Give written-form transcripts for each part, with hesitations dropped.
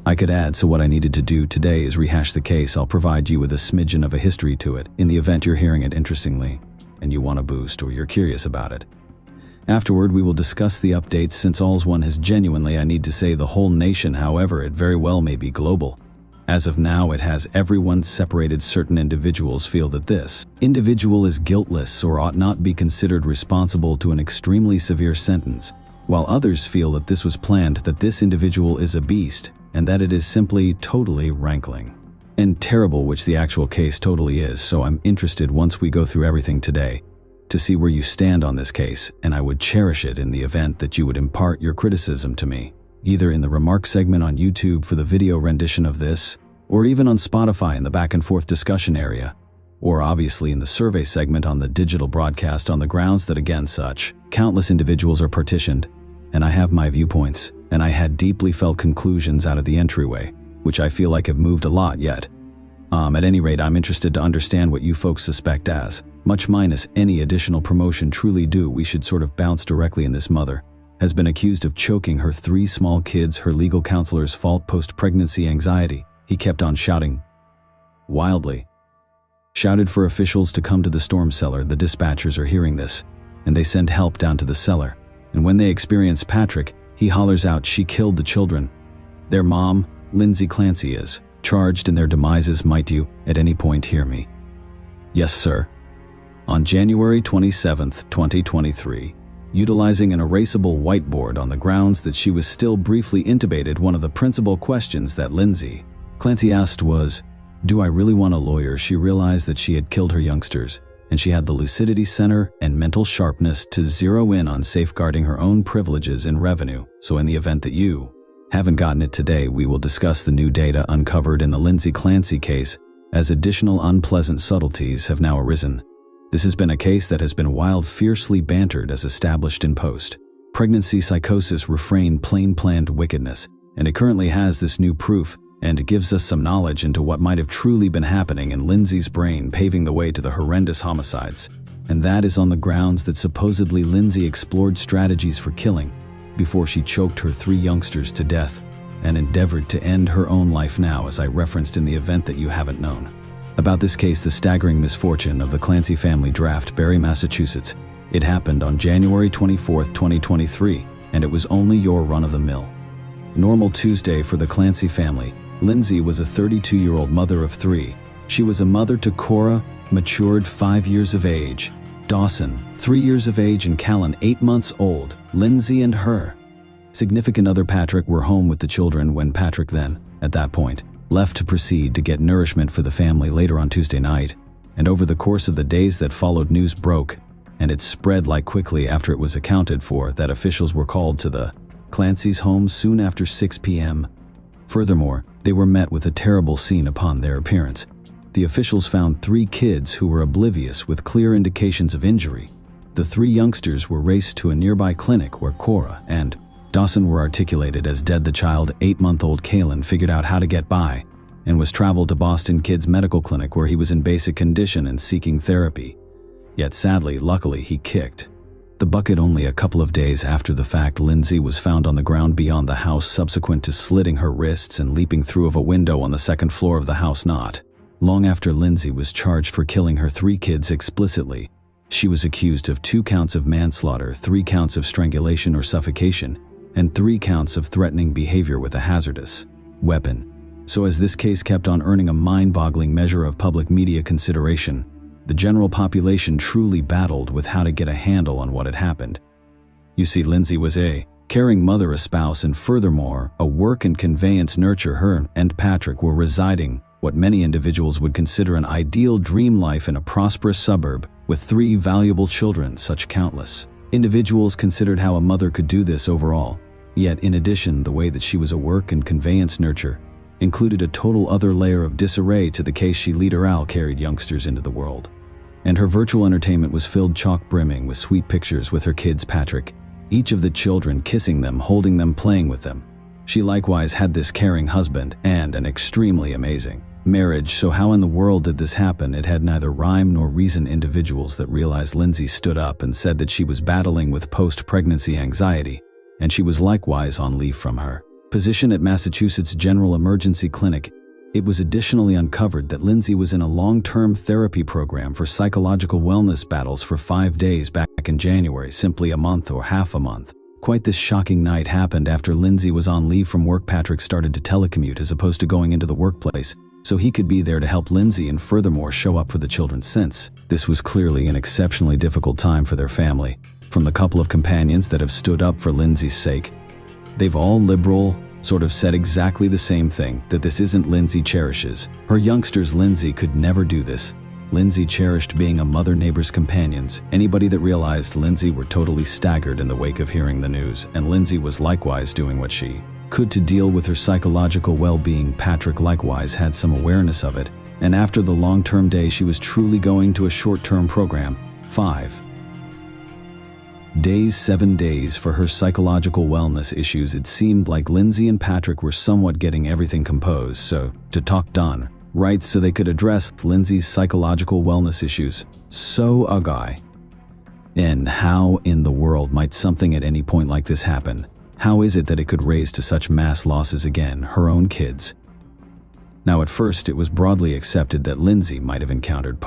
I could add, so what I needed to do today is rehash the case. I'll provide you with a smidgen of a history to it, in the event you're hearing it interestingly, and you want a boost or you're curious about it. Afterward, we will discuss the updates. Since all's one has genuinely, I need to say, the whole nation, however, it very well may be global. As of now, it has everyone separated. Certain individuals feel that this individual is guiltless or ought not be considered responsible to an extremely severe sentence, while others feel that this was planned, that this individual is a beast, and that it is simply totally rankling and terrible, which the actual case totally is. So I'm interested, once we go through everything today, to see where you stand on this case, and I would cherish it in the event that you would impart your criticism to me, either in the remarks segment on YouTube for the video rendition of this, or even on Spotify in the back and forth discussion area, or obviously in the survey segment on the digital broadcast, on the grounds that, again, such countless individuals are partitioned, and I have my viewpoints, and I had deeply felt conclusions out of the entryway, which I feel like have moved a lot yet. At any rate, I'm interested to understand what you folks suspect, as much minus any additional promotion truly do. We should sort of bounce directly in. This mother has been accused of choking her 3 small kids. Her legal counselor's fault. Post-pregnancy anxiety. He kept on shouting wildly. Shouted for officials to come to the storm cellar. The dispatchers are hearing this, and they send help down to the cellar. And when they experience Patrick, he hollers out, "She killed the children." Their mom, Lindsay Clancy, is charged in their demises. Might you, at any point, hear me? Yes, sir. On January 27th, 2023, utilizing an erasable whiteboard on the grounds that she was still briefly intubated, one of the principal questions that Lindsay Clancy asked was, "Do I really want a lawyer?" She realized that she had killed her youngsters, and she had the lucidity center and mental sharpness to zero in on safeguarding her own privileges and revenue. So in the event that you haven't gotten it today, we will discuss the new data uncovered in the Lindsay Clancy case, as additional unpleasant subtleties have now arisen. This has been a case that has been wild, fiercely bantered, as established in post-pregnancy psychosis, refrain, plain planned wickedness, and it currently has this new proof and gives us some knowledge into what might have truly been happening in Lindsay's brain, paving the way to the horrendous homicides. And that is on the grounds that supposedly Lindsay explored strategies for killing before she choked her 3 youngsters to death and endeavored to end her own life now, as I referenced in the event that you haven't known about this case. The staggering misfortune of the Clancy family. Draftbury, Massachusetts. It happened on January 24th, 2023, and it was only your run-of-the-mill normal Tuesday for the Clancy family. Lindsay was a 32-year-old mother of 3. She was a mother to Cora, matured 5 years of age, Dawson, 3 years of age, and Callan, 8 months old. Lindsay and her significant other Patrick were home with the children when Patrick then, at that point, left to proceed to get nourishment for the family later on Tuesday night. And over the course of the days that followed, news broke, and it spread like quickly after it was accounted for, that officials were called to the Clancy's home soon after 6 p.m. Furthermore, they were met with a terrible scene upon their appearance. The officials found 3 kids who were oblivious, with clear indications of injury. The 3 youngsters were raced to a nearby clinic where Cora and Dawson were articulated as dead. The child, 8-month-old Callan, figured out how to get by and was traveled to Boston Kids Medical Clinic, where he was in basic condition and seeking therapy. Yet sadly, luckily, he kicked the bucket. Only a couple of days after the fact, Lindsay was found on the ground beyond the house, subsequent to slitting her wrists and leaping through of a window on the 2nd floor of the house. Not long after Lindsay was charged for killing her 3 kids explicitly, she was accused of 2 counts of manslaughter, 3 counts of strangulation or suffocation, and 3 counts of threatening behavior with a hazardous weapon. So as this case kept on earning a mind-boggling measure of public media consideration, the general population truly battled with how to get a handle on what had happened. You see, Lindsay was a caring mother, a spouse, and furthermore, a work and conveyance nurture. Her and Patrick were residing what many individuals would consider an ideal dream life in a prosperous suburb with 3 valuable children. Such countless individuals considered how a mother could do this overall. Yet, in addition, the way that she was a work and conveyance nurture included a total other layer of disarray to the case. She leader Al carried youngsters into the world, and her virtual entertainment was filled chock brimming with sweet pictures with her kids Patrick, each of the children kissing them, holding them, playing with them. She likewise had this caring husband and an extremely amazing marriage. So how in the world did this happen? It had neither rhyme nor reason. Individuals that realized Lindsay stood up and said that she was battling with post-pregnancy anxiety, and she was likewise on leave from her Physician at Massachusetts General Emergency Clinic, it was additionally uncovered that Lindsay was in a long-term therapy program for psychological wellness battles for 5 days back in January, simply a month or half a month. Quite this shocking night happened after Lindsay was on leave from work. Patrick started to telecommute as opposed to going into the workplace, so he could be there to help Lindsay and furthermore show up for the children. Since this was clearly an exceptionally difficult time for their family. From the couple of companions that have stood up for Lindsay's sake, they've all liberal sort of said exactly the same thing, that this isn't Lindsay cherishes her youngsters. Lindsay could never do this. Lindsay cherished being a mother. Neighbors, companions, anybody that realized Lindsay were totally staggered in the wake of hearing the news, and Lindsay was likewise doing what she could to deal with her psychological well-being. Patrick likewise had some awareness of it, and after the long-term day she was truly going to a short-term program. 5 days, 7 days for her psychological wellness issues. It seemed like Lindsay and Patrick were somewhat getting everything composed, so to talk done, right, so they could address Lindsay's psychological wellness issues. So a guy. And how in the world might something at any point like this happen? How is it that it could raise to such mass losses again, her own kids? Now at first it was broadly accepted that Lindsay might have encountered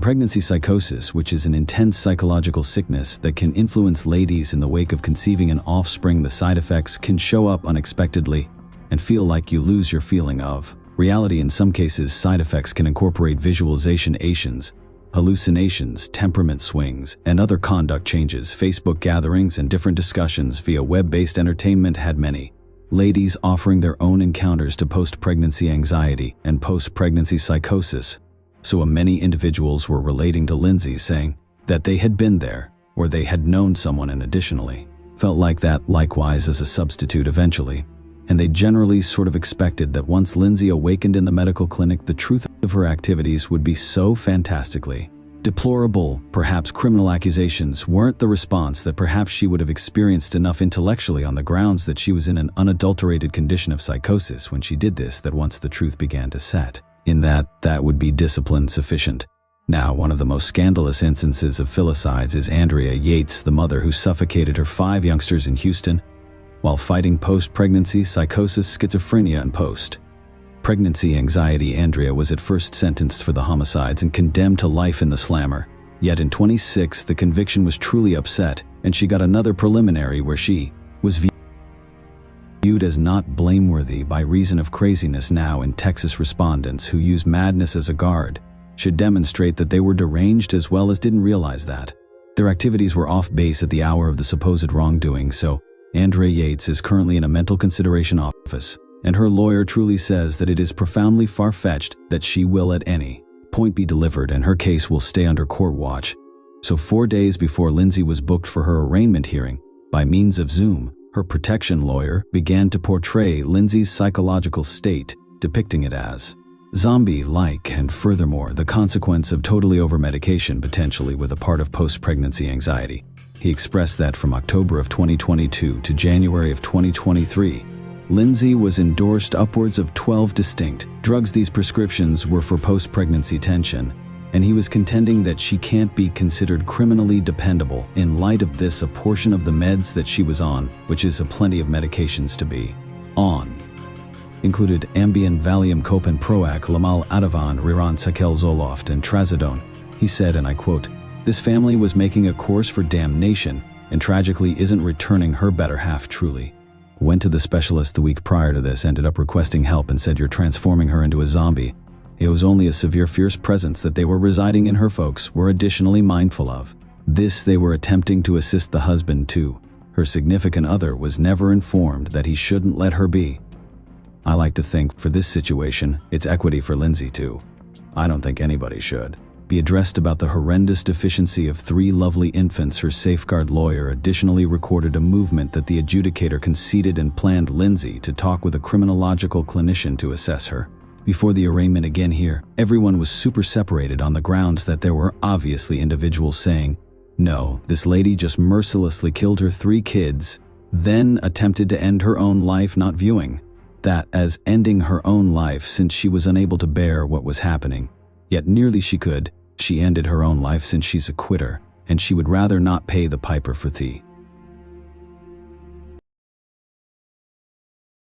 pregnancy psychosis, which is an intense psychological sickness that can influence ladies in the wake of conceiving an offspring. The side effects can show up unexpectedly and feel like you lose your feeling of reality. In some cases, side effects can incorporate visualizations, hallucinations, temperament swings, and other conduct changes. Facebook gatherings and different discussions via web-based entertainment had many ladies offering their own encounters to post-pregnancy anxiety and post-pregnancy psychosis. So many individuals were relating to Lindsay, saying that they had been there or they had known someone and additionally felt like that likewise as a substitute eventually. And they generally sort of expected that once Lindsay awakened in the medical clinic, the truth of her activities would be so fantastically deplorable. Perhaps criminal accusations weren't the response that perhaps she would have experienced enough intellectually on the grounds that she was in an unadulterated condition of psychosis when she did this, that once the truth began to set in that would be discipline sufficient. Now, one of the most scandalous instances of filicides is Andrea Yates, the mother who suffocated her 5 youngsters in Houston while fighting post-pregnancy psychosis, schizophrenia, and post-pregnancy anxiety. Andrea was at first sentenced for the homicides and condemned to life in the slammer. Yet in 2026, the conviction was truly upset, and she got another preliminary where she was viewed as not blameworthy by reason of craziness. Now in Texas, respondents who use madness as a guard should demonstrate that they were deranged as well as didn't realize that their activities were off base at the hour of the supposed wrongdoing. So Andrea Yates is currently in a mental consideration office, and her lawyer truly says that it is profoundly far-fetched that she will at any point be delivered, and her case will stay under court watch. So 4 days before Lindsay was booked for her arraignment hearing, by means of Zoom, her protection lawyer began to portray Lindsay's psychological state, depicting it as zombie-like and furthermore the consequence of totally over-medication, potentially with a part of post-pregnancy anxiety. He expressed that from October of 2022 to January of 2023, Lindsay was endorsed upwards of 12 distinct drugs. These prescriptions were for post-pregnancy tension, and he was contending that she can't be considered criminally dependable. In light of this, a portion of the meds that she was on, which is a plenty of medications to be on, included Ambien, Valium, Copan, Proac, Lamal, Ativan, Riron, Sakel, Zoloft, and Trazodone. He said, and I quote, "This family was making a course for damnation and tragically isn't returning her better half truly. Went to the specialist the week prior to this, ended up requesting help and said, you're transforming her into a zombie. It was only a severe fierce presence that they were residing in. Her folks were additionally mindful of this. They were attempting to assist the husband too. Her significant other was never informed that he shouldn't let her be. I like to think for this situation, it's equity for Lindsay too. I don't think anybody should be addressed about the horrendous deficiency of 3 lovely infants." Her safeguard lawyer additionally recorded a movement that the adjudicator conceded and planned Lindsay to talk with a criminological clinician to assess her before the arraignment. Again here, everyone was super separated on the grounds that there were obviously individuals saying, no, this lady just mercilessly killed her 3 kids, then attempted to end her own life, not viewing that as ending her own life since she was unable to bear what was happening. Yet nearly she could. She ended her own life since she's a quitter, and she would rather not pay the piper for the